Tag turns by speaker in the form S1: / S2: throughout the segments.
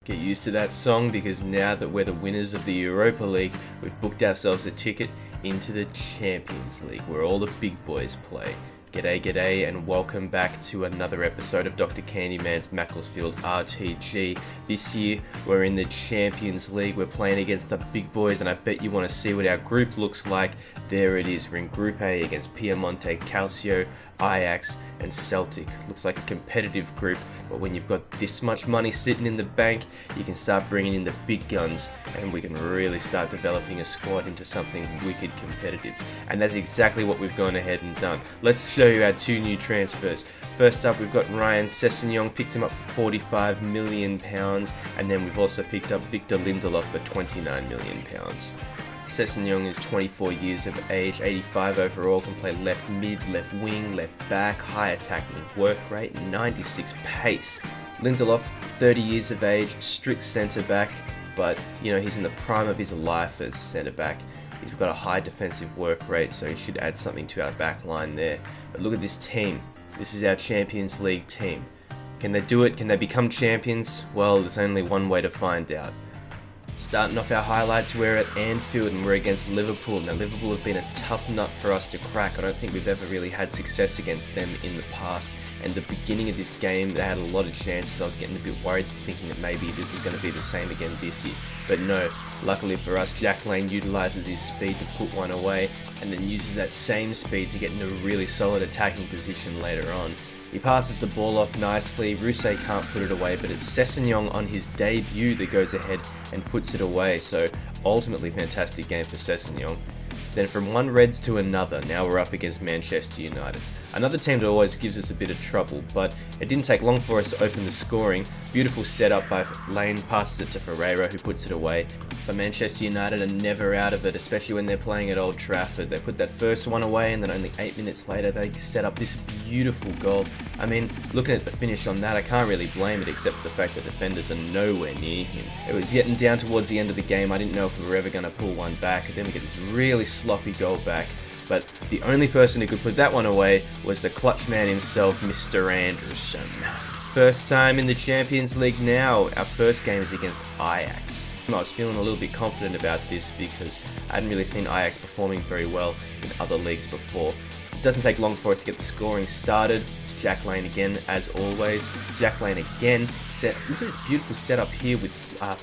S1: Get used to that song because now that we're the winners of the Europa League, we've booked ourselves a ticket into the Champions League where all the big boys play. G'day and welcome back to another episode of Dr. Candyman's Macclesfield RTG. This year we're in the Champions League, we're playing against the big boys, and I bet you want to see what our group looks like. There it is, we're in Group A against Piemonte, Calcio, Ajax and Celtic. Looks like a competitive group, but when you've got this much money sitting in the bank, you can start bringing in the big guns and we can really start developing a squad into something wicked competitive. And that's exactly what we've gone ahead and done. Let's show you our two new transfers. First up, we've got Ryan Sessegnon, picked him up for £45 million, and then we've also picked up Victor Lindelof for £29 million. Sessegnon is 24 years of age, 85 overall, can play left mid, left wing, left back, high attacking work rate, 96 pace. Lindelof, 30 years of age, strict centre back, but he's in the prime of his life as a centre back. He's got a high defensive work rate, so he should add something to our back line there. But look at this team. This is our Champions League team. Can they do it? Can they become champions? Well, there's only one way to find out. Starting off our highlights, we're at Anfield and we're against Liverpool. Now, Liverpool have been a tough nut for us to crack. I don't think we've ever really had success against them in the past. And the beginning of this game, they had a lot of chances. I was getting a bit worried, thinking that maybe it was going to be the same again this year. But no, luckily for us, Jack Lane utilises his speed to put one away and then uses that same speed to get into a really solid attacking position later on. He passes the ball off nicely, Rousset can't put it away, but it's Sessegnon on his debut that goes ahead and puts it away, so ultimately fantastic game for Sessegnon. Then from one Reds to another, now we're up against Manchester United. Another team that always gives us a bit of trouble, but it didn't take long for us to open the scoring. Beautiful setup by Lane, passes it to Ferreira who puts it away. But Manchester United are never out of it, especially when they're playing at Old Trafford. They put that first one away and then only 8 minutes later they set up this beautiful goal. I mean, looking at the finish on that, I can't really blame it except for the fact that defenders are nowhere near him. It was getting down towards the end of the game. I didn't know if we were ever going to pull one back, and then we get this really sloppy goal back. But the only person who could put that one away was the clutch man himself, Mr. Anderson. First time in the Champions League now. Our first game is against Ajax. I was feeling a little bit confident about this because I hadn't really seen Ajax performing very well in other leagues before. It doesn't take long for us to get the scoring started. It's Jack Lane again, as always. Jack Lane again. Look at this beautiful setup here with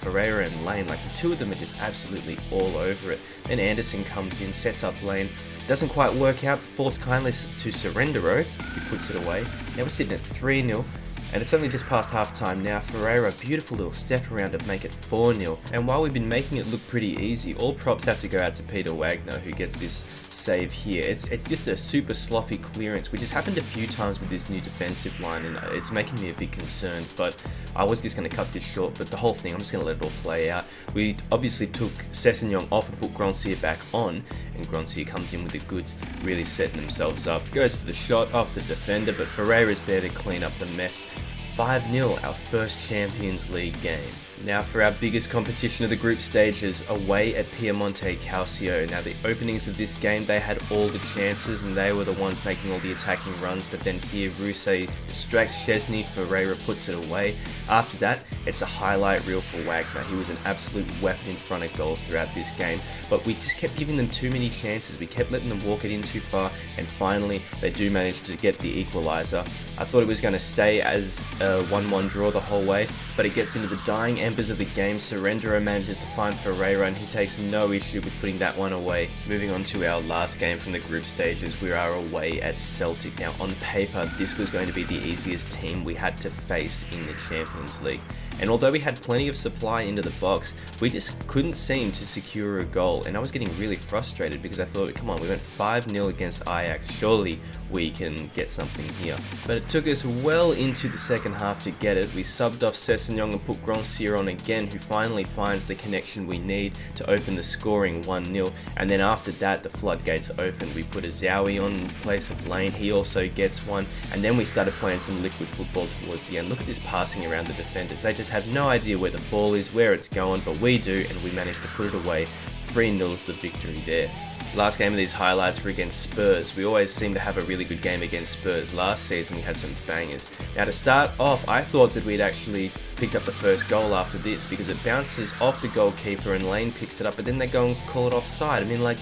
S1: Ferreira and Lane. Like, the two of them are just absolutely all over it. Then Anderson comes in, sets up Lane. Doesn't quite work out. Falls kindly to Sorrentero, who puts it away. Now we're sitting at 3-0. And it's only just past half time now. Ferreira, beautiful little step around to make it 4-0. And while we've been making it look pretty easy, all props have to go out to Peter Wagner, who gets this save here. It's just a super sloppy clearance, which has happened a few times with this new defensive line, and it's making me a bit concerned. But I was just going to cut this short, but the whole thing, I'm just going to let it all play out. We obviously took Sessegnon off and put Gronsier back on, and Gronsier comes in with the goods, really setting themselves up. Goes for the shot off the defender, but Ferreira's there to clean up the mess. 5-0, our first Champions League game. Now for our biggest competition of the group stages, away at Piemonte Calcio. Now the openings of this game, they had all the chances and they were the ones making all the attacking runs, but then here Rousset distracts Szczesny, Ferreira puts it away. After that, it's a highlight reel for Wagner. He was an absolute weapon in front of goals throughout this game, but we just kept giving them too many chances. We kept letting them walk it in too far, and finally they do manage to get the equaliser. I thought it was going to stay as a 1-1 draw the whole way, but it gets into the dying embers of the game. Sorrentero manages to find Ferreira and he takes no issue with putting that one away. Moving on to our last game from the group stages, we are away at Celtic. Now on paper, this was going to be the easiest team we had to face in the Champions League. And although we had plenty of supply into the box, we just couldn't seem to secure a goal. And I was getting really frustrated because I thought, come on, we went 5-0 against Ajax. Surely we can get something here. But it took us well into the second half to get it. We subbed off Sessegnon and put Gronsier on again, who finally finds the connection we need to open the scoring 1-0. And then after that, the floodgates opened. We put a Zowie on in place of Lane. He also gets one. And then we started playing some liquid football towards the end. Look at this passing around the defenders. They just have no idea where the ball is, where it's going, but we do, and we managed to put it away. 3-0's the victory there. Last game of these highlights were against Spurs. We always seem to have a really good game against Spurs. Last season we had some bangers. Now to start off, I thought that we'd actually picked up the first goal after this because it bounces off the goalkeeper and Lane picks it up, but then they go and call it offside. I mean, like,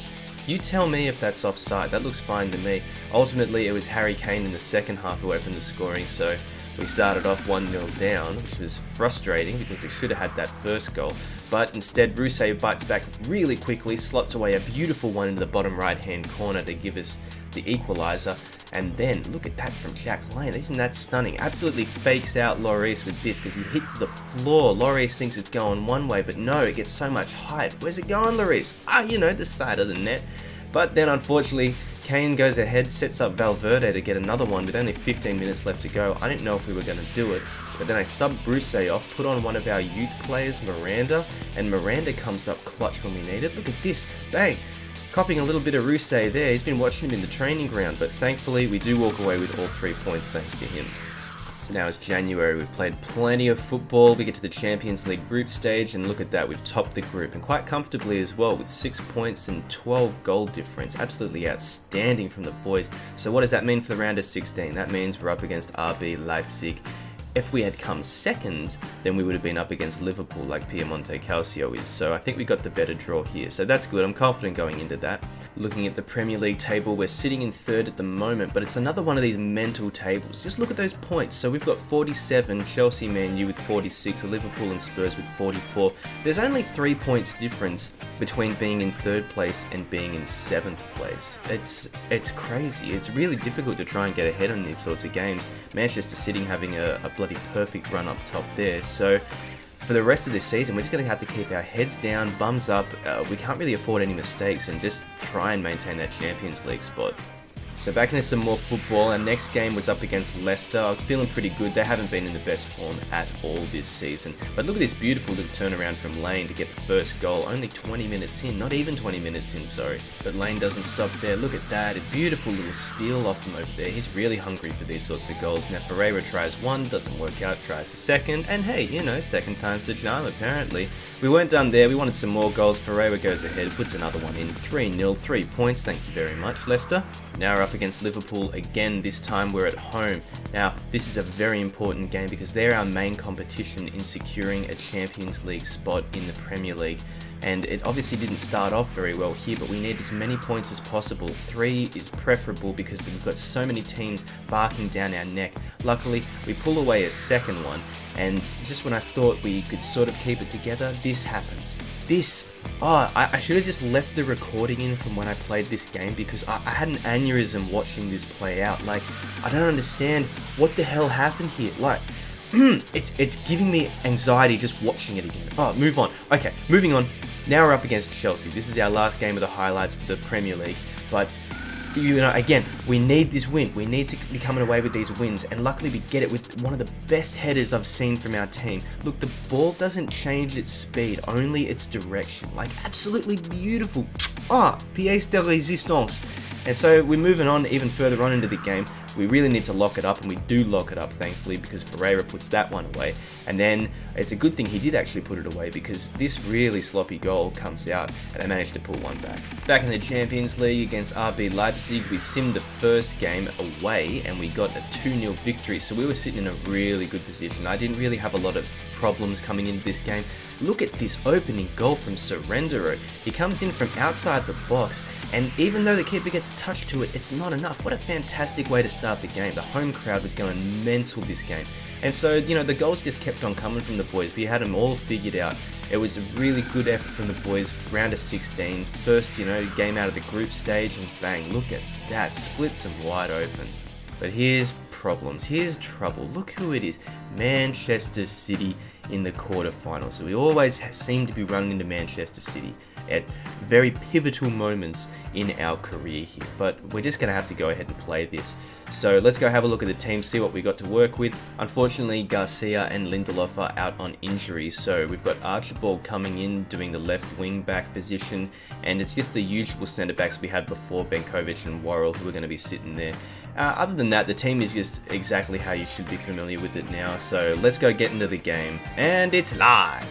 S1: you tell me if that's offside. That looks fine to me. Ultimately, it was Harry Kane in the second half who opened the scoring, so we started off 1-0 down, which was frustrating because we should have had that first goal. But instead, Rousset bites back really quickly, slots away a beautiful one into the bottom right-hand corner to give us the equaliser. And then, look at that from Jack Lane. Isn't that stunning? Absolutely fakes out Lloris with this because he hits the floor. Lloris thinks it's going one way, but no, it gets so much height. Where's it going, Lloris? The side of the net. But then, unfortunately, Kane goes ahead, sets up Valverde to get another one with only 15 minutes left to go. I didn't know if we were going to do it, but then I subbed Rousset off, put on one of our youth players, Miranda, and Miranda comes up clutch when we need it. Look at this, bang! Copying a little bit of Rousset there. He's been watching him in the training ground, but thankfully we do walk away with all 3 points thanks to him. So now it's January, we've played plenty of football, we get to the Champions League group stage, and look at that, we've topped the group, and quite comfortably as well, with 6 points and 12 goal difference. Absolutely outstanding from the boys. So what does that mean for the round of 16? That means we're up against RB Leipzig. If we had come second, then we would have been up against Liverpool like Piemonte Calcio is, so I think we got the better draw here, so that's good. I'm confident going into that. Looking at the Premier League table, we're sitting in third at the moment, but it's another one of these mental tables. Just look at those points. So we've got 47, Chelsea, Man U with 46, Liverpool and Spurs with 44. There's only 3 points difference between being in third place and being in 7th place. It's crazy. It's really difficult to try and get ahead on these sorts of games. Manchester City having a bloody perfect run up top there. So for the rest of this season, we're just going to have to keep our heads down, bums up. We can't really afford any mistakes and just try and maintain that Champions League spot. So back into some more football. Our next game was up against Leicester. I was feeling pretty good. They haven't been in the best form at all this season. But look at this beautiful little turnaround from Lane to get the first goal. Only 20 minutes in. Not even 20 minutes in, sorry. But Lane doesn't stop there. Look at that. A beautiful little steal off him over there. He's really hungry for these sorts of goals. Now Ferreira tries one, doesn't work out, tries a second. And hey, second time's the charm apparently. We weren't done there. We wanted some more goals. Ferreira goes ahead, puts another one in. 3-0, 3 points. Thank you very much, Leicester. Now we're up against Liverpool again. This time we're at home. Now this is a very important game because they're our main competition in securing a Champions League spot in the Premier League, and it obviously didn't start off very well here, but we need as many points as possible. 3 is preferable because we've got so many teams barking down our neck. Luckily we pull away a second one, and just when I thought we could sort of keep it together, this happens. I should have just left the recording in from when I played this game because I had an aneurysm watching this play out. Like, I don't understand what the hell happened here. Like, it's giving me anxiety just watching it again. Move on. Okay, moving on. Now we're up against Chelsea. This is our last game of the highlights for the Premier League, but again, we need this win. We need to be coming away with these wins, and luckily we get it with one of the best headers I've seen from our team. Look, the ball doesn't change its speed, only its direction. Like, absolutely beautiful. Pièce de résistance. And so we're moving on even further on into the game. We really need to lock it up, and we do lock it up, thankfully, because Ferreira puts that one away. And then it's a good thing he did actually put it away, because this really sloppy goal comes out, and I managed to pull one back. Back in the Champions League against RB Leipzig, we simmed the first game away, and we got a 2-0 victory, so we were sitting in a really good position. I didn't really have a lot of problems coming into this game. Look at this opening goal from Sorrentero. He comes in from outside the box, and even though the keeper gets touched to it, it's not enough. What a fantastic way to start the game. The home crowd was going mental this game. And so, the goals just kept on coming from the boys. We had them all figured out. It was a really good effort from the boys. Round of 16, first, game out of the group stage, and bang, look at that. Splits them wide open. But here's problems. Here's trouble. Look who it is. Manchester City in the quarterfinals. So we always seem to be running into Manchester City at very pivotal moments in our career here. But we're just going to have to go ahead and play this. So let's go have a look at the team, see what we got to work with. Unfortunately, Garcia and Lindelof are out on injury, so we've got Archibald coming in doing the left wing back position, and it's just the usual centre backs we had before, Benkovic and Worrell, who are going to be sitting there. Other than that, the team is just exactly how you should be familiar with it now, so let's go get into the game, and it's live!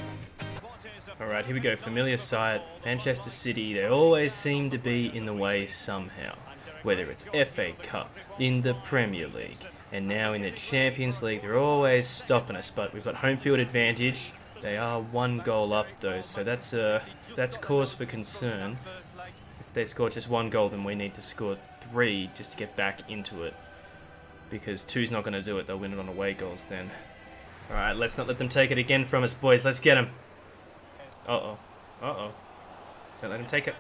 S1: Alright, here we go. Familiar sight. Manchester City, they always seem to be in the way somehow. Whether it's FA Cup, in the Premier League, and now in the Champions League, they're always stopping us. But we've got home field advantage. They are 1 goal up though, so that's cause for concern. If they score just 1 goal, then we need to score 3 just to get back into it. Because 2's not going to do it. They'll win it on away goals then. Alright, let's not let them take it again from us, boys. Let's get them. Uh-oh. Uh-oh. Don't let him take it.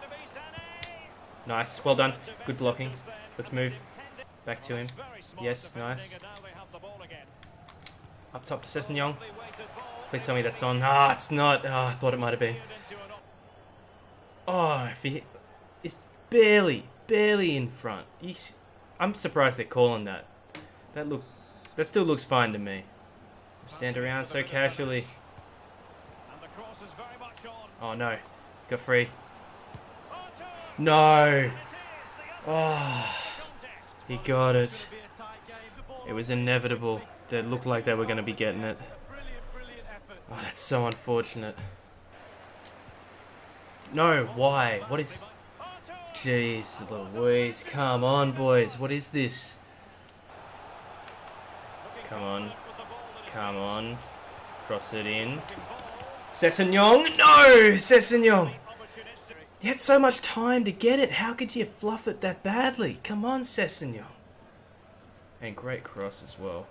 S1: Nice. Well done. Good blocking. Let's move. Back to him. Yes, nice. Up top to Sessegnon. Please tell me that's on. Ah, it's not. Ah, I thought it might have been. Oh, if he is barely in front. I'm surprised they're calling that. That still looks fine to me. Stand around so casually. Oh no, got free. No. Oh, he got it. It was inevitable. They looked like they were going to be getting it. Oh, that's so unfortunate. No, why? What is... Jeez Louise, come on boys, what is this? Come on. Come on. Cross it in. Sessegnon! No! Sessegnon! You had so much time to get it. How could you fluff it that badly? Come on, Sessegnon. And great cross as well.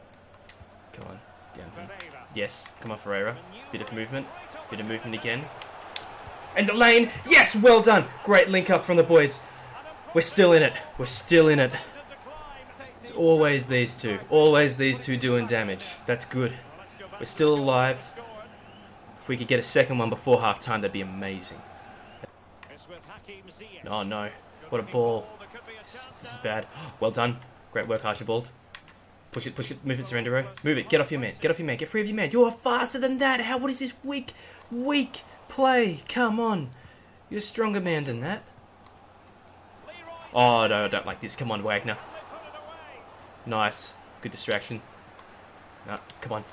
S1: Come on. Down here. Yes. Come on, Ferreira. Bit of movement. Bit of movement again. And the lane! Yes! Well done! Great link up from the boys. We're still in it. We're still in it. It's always these two. Always these two doing damage. That's good. We're still alive. If we could get a second one before half-time, that'd be amazing. Oh no. What a ball. This is bad. Well done. Great work, Archibald. Push it. Move it, Surrendero. Move it. Get off your man. Get free of your man. You're faster than that. What is this weak play? Come on. You're a stronger man than that. Oh no, I don't like this. Come on, Wagner. Nice. Good distraction. No, come on.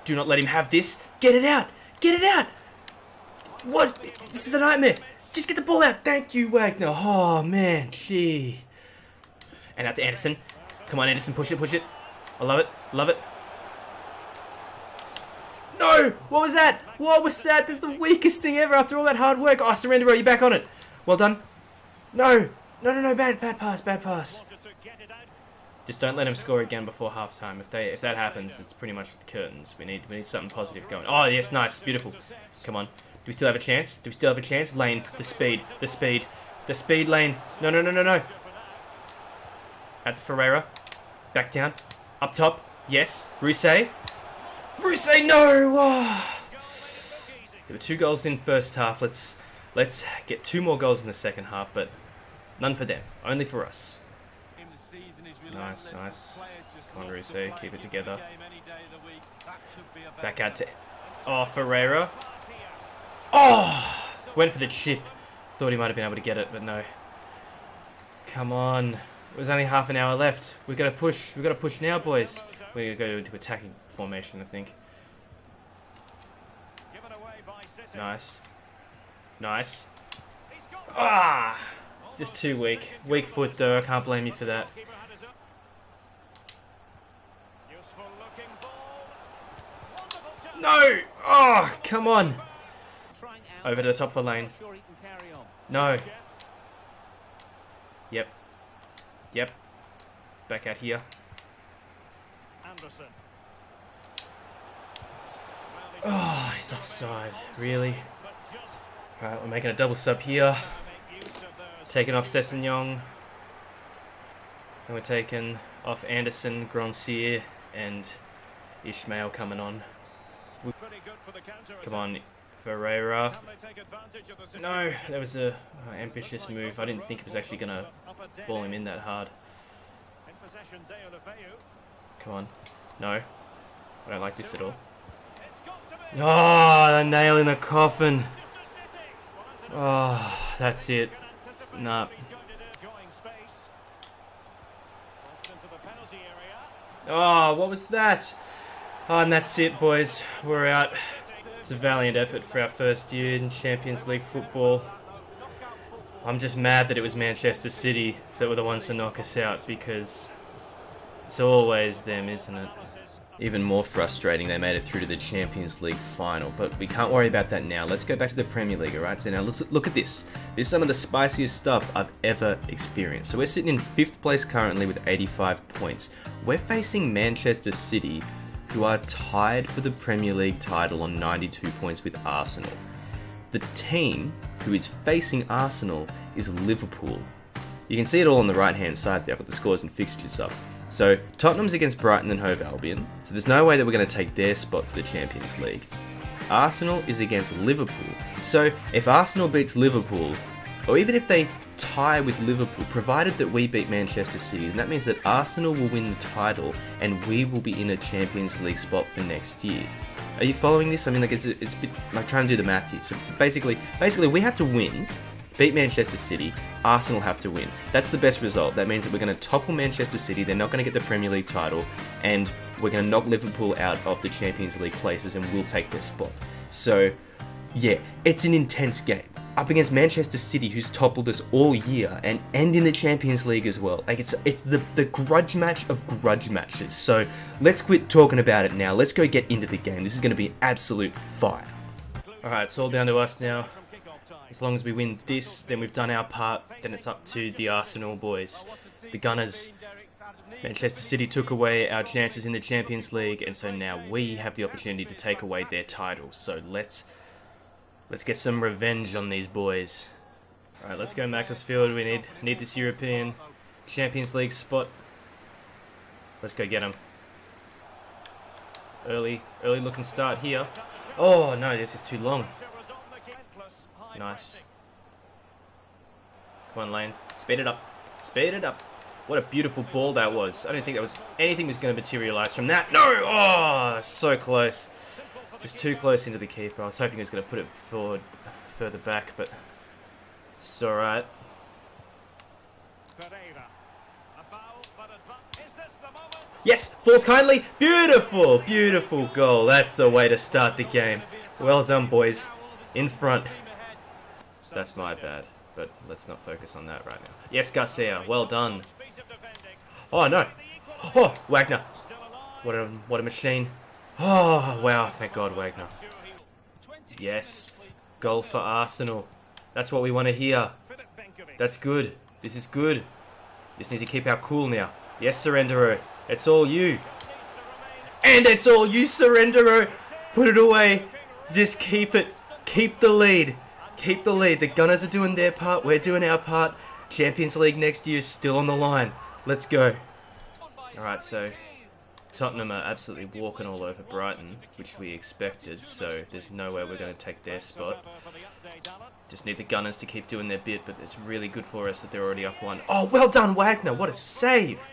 S1: Do not let him have this. Get it out. Get it out. What? This is a nightmare. Just get the ball out. Thank you, Wagner. Oh, man. Gee. And out to Anderson. Come on, Anderson. Push it. I love it. No! What was that? That's the weakest thing ever after all that hard work. Oh, Surrender, you back on it. Well done. No. Bad pass. Just don't let him score again before halftime. If that happens, it's pretty much curtains. We need something positive going. Oh yes, nice, beautiful. Come on. Do we still have a chance? Lane, the speed lane. No. That's Ferreira. Back down. Up top. Yes. Ruse, no. Oh. There were 2 goals in first half. Let's get 2 more goals in the second half, but none for them. Only for us. Nice. Come on, Ruse, keep it together. Back out to... Oh, Ferreira. Oh! Went for the chip. Thought he might have been able to get it, but no. Come on. There's only half an hour left. We've got to push. We've got to push now, boys. We're going to go into attacking formation, I think. Nice. Ah! Just too weak. Weak foot, though. I can't blame you for that. No! Oh, come on. Over to the top for Lane. No. Yep. Back out here. Oh, he's offside. Really? Alright, we're making a double sub here. Taking off Sessegnon. And we're taking off Anderson, Gronsier, and Ishmael coming on. Come on, Ferreira. No, that was a ambitious move. I didn't think it was actually going to ball him in that hard. Come on. No. I don't like this at all. Oh, the nail in the coffin. Oh, that's it. Nah. Oh, what was that? Oh, and that's it, boys. We're out. It's a valiant effort for our first year in Champions League football. I'm just mad that it was Manchester City that were the ones to knock us out, because it's always them, isn't it? Even more frustrating, they made it through to the Champions League final, but we can't worry about that now. Let's go back to the Premier League, alright? So now let's look at this. This is some of the spiciest stuff I've ever experienced. So we're sitting in 5th place currently with 85 points. We're facing Manchester City, who are tied for the Premier League title on 92 points with Arsenal. The team who is facing Arsenal is Liverpool. You can see it all on the right hand side there. I've got the scores and fixtures up. So Tottenham's against Brighton and Hove Albion, so there's no way that we're going to take their spot for the Champions League. Arsenal is against Liverpool, so if Arsenal beats Liverpool, or even if they tie with Liverpool, provided that we beat Manchester City, then that means that Arsenal will win the title and we will be in a Champions League spot for next year. Are you following this? I mean, like it's a bit like trying to do the math here. So basically we have to win, beat Manchester City, Arsenal have to win. That's the best result. That means that we're going to topple Manchester City, they're not going to get the Premier League title, and we're going to knock Liverpool out of the Champions League places and we'll take their spot. So, yeah, it's an intense game. Up against Manchester City, who's toppled us all year, and in the Champions League as well. Like it's the grudge match of grudge matches. So let's quit talking about it now. Let's go get into the game. This is going to be absolute fire. Alright, it's all down to us now. As long as we win this, then we've done our part. Then it's up to the Arsenal boys, the Gunners. Manchester City took away our chances in the Champions League, and so now we have the opportunity to take away their titles. So let's get some revenge on these boys. Alright, let's go Macclesfield. We need this European Champions League spot. Let's go get them. Early looking start here. Oh no, this is too long. Nice. Come on, Lane. Speed it up. Speed it up. What a beautiful ball that was. I don't think anything was going to materialise from that. No! Oh, so close. Just too close into the keeper. I was hoping he was going to put it forward, further back, but it's alright. Yes! Falls kindly! Beautiful! Beautiful goal. That's the way to start the game. Well done, boys. In front. That's my bad, but let's not focus on that right now. Yes, Garcia. Well done. Oh, no. Oh, Wagner. What a machine. Oh, wow. Thank God, Wagner. Yes. Goal for Arsenal. That's what we want to hear. That's good. This is good. Just need to keep our cool now. Yes, Surrendero. It's all you. And it's all you, Surrendero. Put it away. Just keep it. Keep the lead. Keep the lead. The Gunners are doing their part. We're doing our part. Champions League next year is still on the line. Let's go. Alright, so Tottenham are absolutely walking all over Brighton, which we expected, so there's no way we're going to take their spot. Just need the Gunners to keep doing their bit, but it's really good for us that they're already up one. Oh, well done, Wagner. What a save.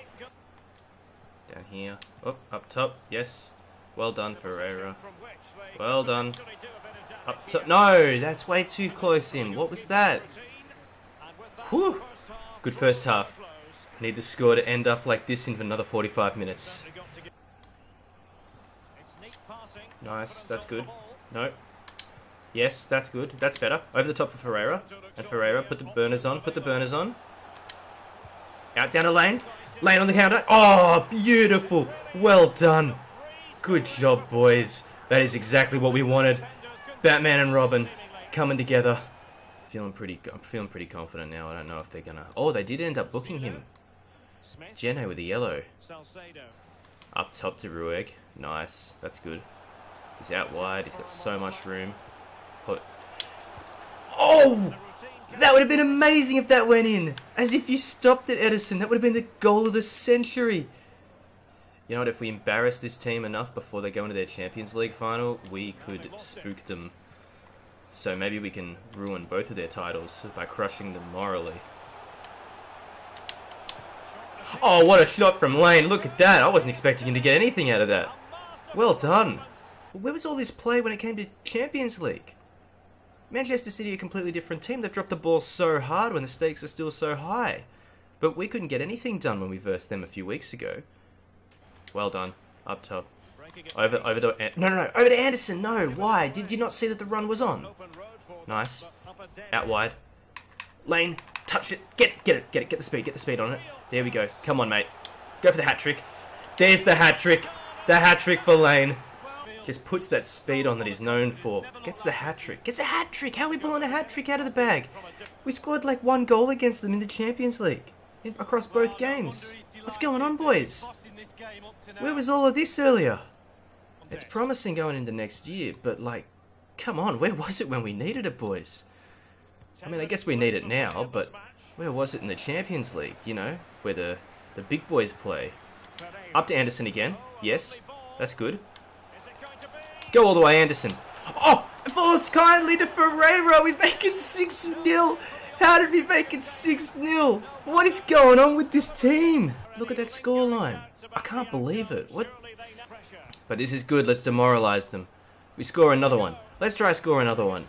S1: Down here. Oh, up top. Yes. Well done, Ferreira. Well done. Up top. No, that's way too close in. What was that? Whew. Good first half. Need the score to end up like this in another 45 minutes. Nice. That's good. No. Yes, that's good. That's better. Over the top for Ferreira. And Ferreira, put the burners on. Put the burners on. Out down to Lane. Lane on the counter. Oh, beautiful. Well done. Good job, boys. That is exactly what we wanted. Batman and Robin coming together. I'm feeling pretty confident now. I don't know if they're gonna. Oh, they did end up booking him. Geno with a yellow. Up top to Rueg. Nice. That's good. He's out wide. He's got so much room. Oh! That would have been amazing if that went in. As if you stopped it, Edison. That would have been the goal of the century. You know what? If we embarrass this team enough before they go into their Champions League final, we could spook them. So maybe we can ruin both of their titles by crushing them morally. Oh, what a shot from Lane. Look at that. I wasn't expecting him to get anything out of that. Well done. Where was all this play when it came to Champions League? Manchester City are a completely different team. They've dropped the ball so hard when the stakes are still so high. But we couldn't get anything done when we versed them a few weeks ago. Well done. Up top. Over to... No, over to Anderson. No, why? Did you not see that the run was on? Nice. Out wide. Lane, touch it. Get it. Get the speed on it. There we go. Come on, mate. Go for the hat-trick. There's the hat-trick. The hat-trick for Lane. Just puts that speed on that he's known for. Gets the hat-trick. Gets a hat-trick. How are we pulling a hat-trick out of the bag? We scored like 1 goal against them in the Champions League. Across both games. What's going on, boys? Where was all of this earlier? It's promising going into next year, but like, come on, where was it when we needed it, boys? I mean, I guess we need it now, but where was it in the Champions League, you know, where the big boys play? Up to Anderson again. Yes, that's good. Go all the way, Anderson. Oh, it falls kindly to Ferreira. We make it 6-0. How did we make it 6-0? What is going on with this team? Look at that scoreline. I can't believe it. What? But this is good. Let's demoralize them. We score another one. Let's try score another one.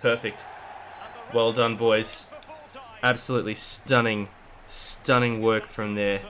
S1: Perfect. Well done, boys. Absolutely stunning work from there.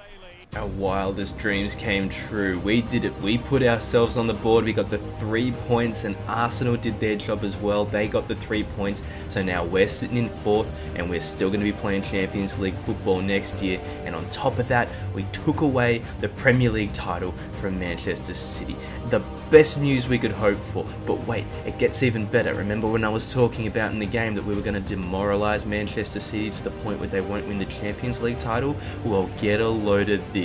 S1: Our wildest dreams came true. We did it. We put ourselves on the board. We got the 3 points, and Arsenal did their job as well. They got the 3 points. So now we're sitting in 4th, and we're still going to be playing Champions League football next year. And on top of that, we took away the Premier League title from Manchester City. The best news we could hope for. But wait, it gets even better. Remember when I was talking about in the game that we were going to demoralize Manchester City to the point where they won't win the Champions League title? Well, get a load of this.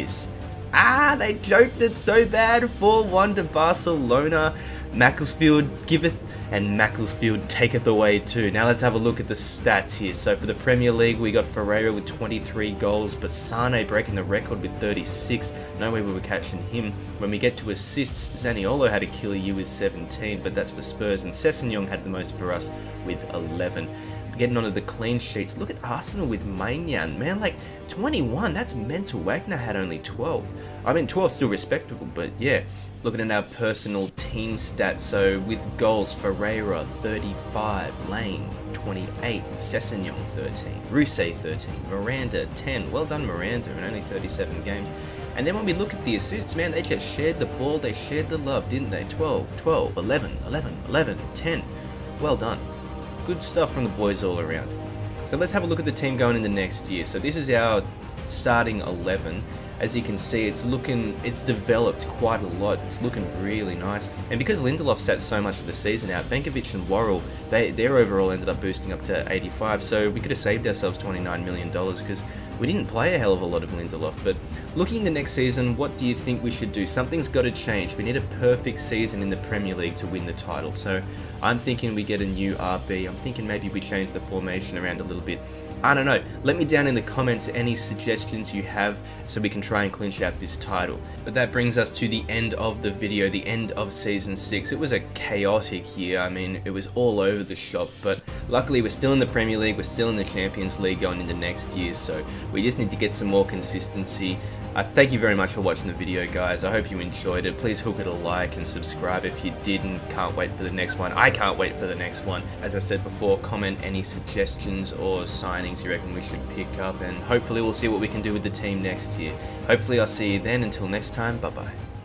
S1: They joked it so bad. 4-1 to Barcelona. Macclesfield giveth and Macclesfield taketh away too. Now let's have a look at the stats here. So for the Premier League, we got Ferreira with 23 goals, but Sane breaking the record with 36. No way we were catching him. When we get to assists, Zaniolo had a killer year with 17, but that's for Spurs, and Sessegnon had the most for us with 11. Getting onto the clean sheets, look at Arsenal with Maignan, man, like 21, that's mental. Wagner had only 12. I mean, 12 still respectable, but yeah. Looking at our personal team stats, so with goals, Ferreira 35, Lane 28, Sessegnon 13, Rousset 13, Miranda 10. Well done, Miranda, in only 37 games. And then when we look at the assists, man, they just shared the ball, they shared the love, didn't they? 12, 12, 11, 11, 11, 10. Well done. Good stuff from the boys all around. So let's have a look at the team going into next year. So this is our starting 11. As you can see, it's developed quite a lot. It's looking really nice. And because Lindelof sat so much of the season out, Benkovic and Worrell, their overall ended up boosting up to 85. So we could have saved ourselves $29 million because we didn't play a hell of a lot of Lindelof. But looking to next season, what do you think we should do? Something's got to change. We need a perfect season in the Premier League to win the title. So I'm thinking we get a new RB. I'm thinking maybe we change the formation around a little bit. I don't know. Let me down in the comments any suggestions you have so we can try and clinch out this title. But that brings us to the end of the video, the end of Season 6. It was a chaotic year. I mean, it was all over the shop, but luckily we're still in the Premier League, we're still in the Champions League going into next year, so we just need to get some more consistency. Thank you very much for watching the video, guys. I hope you enjoyed it. Please hook it a like and subscribe if you did, and can't wait for the next one. I can't wait for the next one. As I said before, comment any suggestions or signings you reckon we should pick up, and hopefully we'll see what we can do with the team next year. Hopefully I'll see you then. Until next time, bye-bye.